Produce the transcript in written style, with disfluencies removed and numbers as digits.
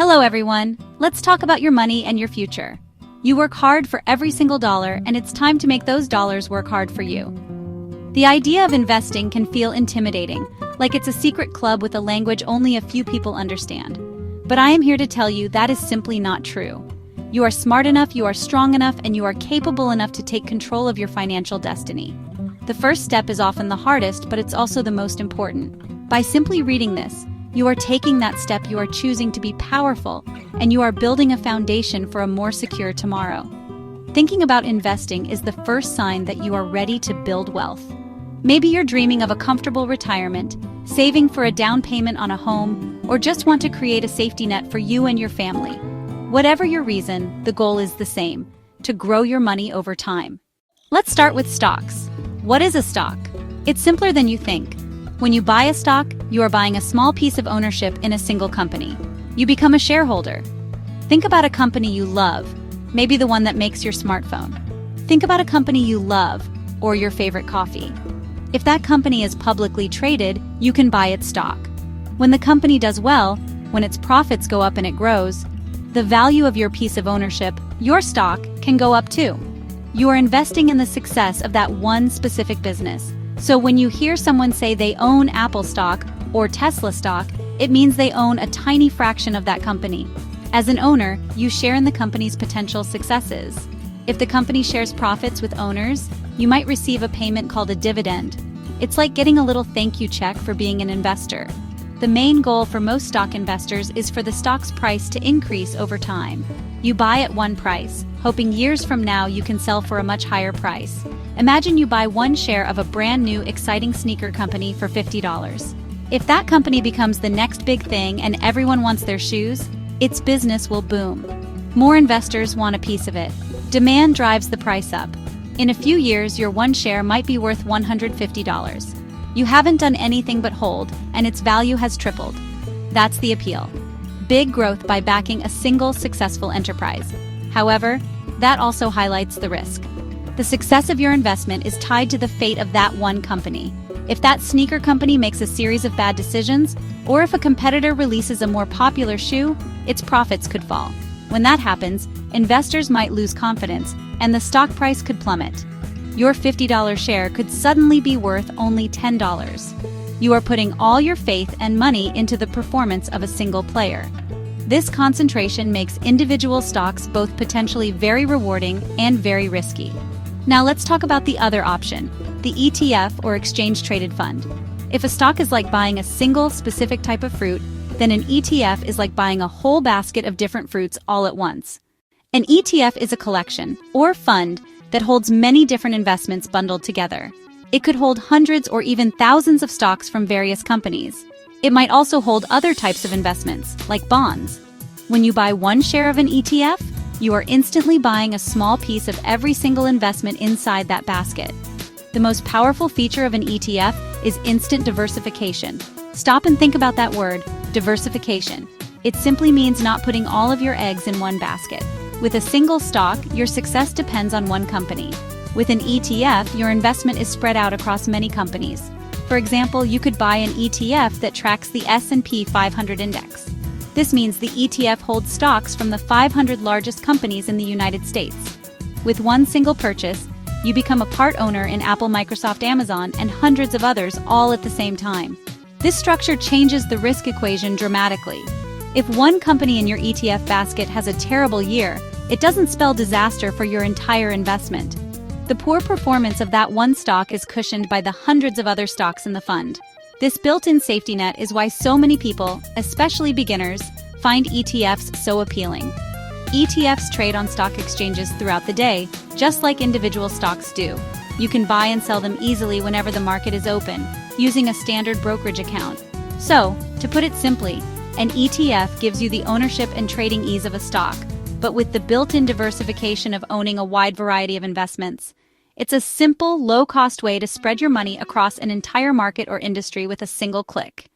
Hello everyone, let's talk about your money and your future. You work hard for every single dollar, and it's time to make those dollars work hard for you. The idea of investing can feel intimidating, like it's a secret club with a language only a few people understand. But I am here to tell you that is simply not true. You are smart enough, you are strong enough, and you are capable enough to take control of your financial destiny. The first step is often the hardest, but it's also the most important. By simply reading this, you are taking that step, you are choosing to be powerful, and you are building a foundation for a more secure tomorrow. Thinking about investing is the first sign that you are ready to build wealth. Maybe you're dreaming of a comfortable retirement, saving for a down payment on a home, or just want to create a safety net for you and your family. Whatever your reason, the goal is the same: to grow your money over time. Let's start with stocks. What is a stock? It's simpler than you think. When you buy a stock, you are buying a small piece of ownership in a single company. You become a shareholder. Think about a company you love, maybe the one that makes your smartphone. Think about a company you love, or your favorite coffee. If that company is publicly traded, you can buy its stock. When the company does well, when its profits go up and it grows, the value of your piece of ownership, your stock, can go up too. You are investing in the success of that one specific business. So when you hear someone say they own Apple stock or Tesla stock, it means they own a tiny fraction of that company. As an owner, you share in the company's potential successes. If the company shares profits with owners, you might receive a payment called a dividend. It's like getting a little thank you check for being an investor. The main goal for most stock investors is for the stock's price to increase over time. You buy at one price, hoping years from now you can sell for a much higher price. Imagine you buy one share of a brand new, exciting sneaker company for $50. If that company becomes the next big thing and everyone wants their shoes, its business will boom. More investors want a piece of it. Demand drives the price up. In a few years, your one share might be worth $150. You haven't done anything but hold, and its value has tripled. That's the appeal. Big growth by backing a single successful enterprise. However, that also highlights the risk. The success of your investment is tied to the fate of that one company. If that sneaker company makes a series of bad decisions, or if a competitor releases a more popular shoe, its profits could fall. When that happens, investors might lose confidence, and the stock price could plummet. Your $50 share could suddenly be worth only $10. You are putting all your faith and money into the performance of a single player. This concentration makes individual stocks both potentially very rewarding and very risky. Now let's talk about the other option, the ETF or exchange-traded fund. If a stock is like buying a single specific type of fruit, then an ETF is like buying a whole basket of different fruits all at once. An ETF is a collection, or fund, that holds many different investments bundled together. It could hold hundreds or even thousands of stocks from various companies. It might also hold other types of investments, like bonds. When you buy one share of an ETF, you are instantly buying a small piece of every single investment inside that basket. The most powerful feature of an ETF is instant diversification. Stop and think about that word, diversification. It simply means not putting all of your eggs in one basket. With a single stock, your success depends on one company. With an ETF, your investment is spread out across many companies. For example, you could buy an ETF that tracks the S&P 500 index. This means the ETF holds stocks from the 500 largest companies in the United States. With one single purchase, you become a part owner in Apple, Microsoft, Amazon, and hundreds of others all at the same time. This structure changes the risk equation dramatically. If one company in your ETF basket has a terrible year, it doesn't spell disaster for your entire investment. The poor performance of that one stock is cushioned by the hundreds of other stocks in the fund. This built-in safety net is why so many people, especially beginners, find ETFs so appealing. ETFs trade on stock exchanges throughout the day, just like individual stocks do. You can buy and sell them easily whenever the market is open, using a standard brokerage account. So, to put it simply, an ETF gives you the ownership and trading ease of a stock, but with the built-in diversification of owning a wide variety of investments. It's a simple, low-cost way to spread your money across an entire market or industry with a single click.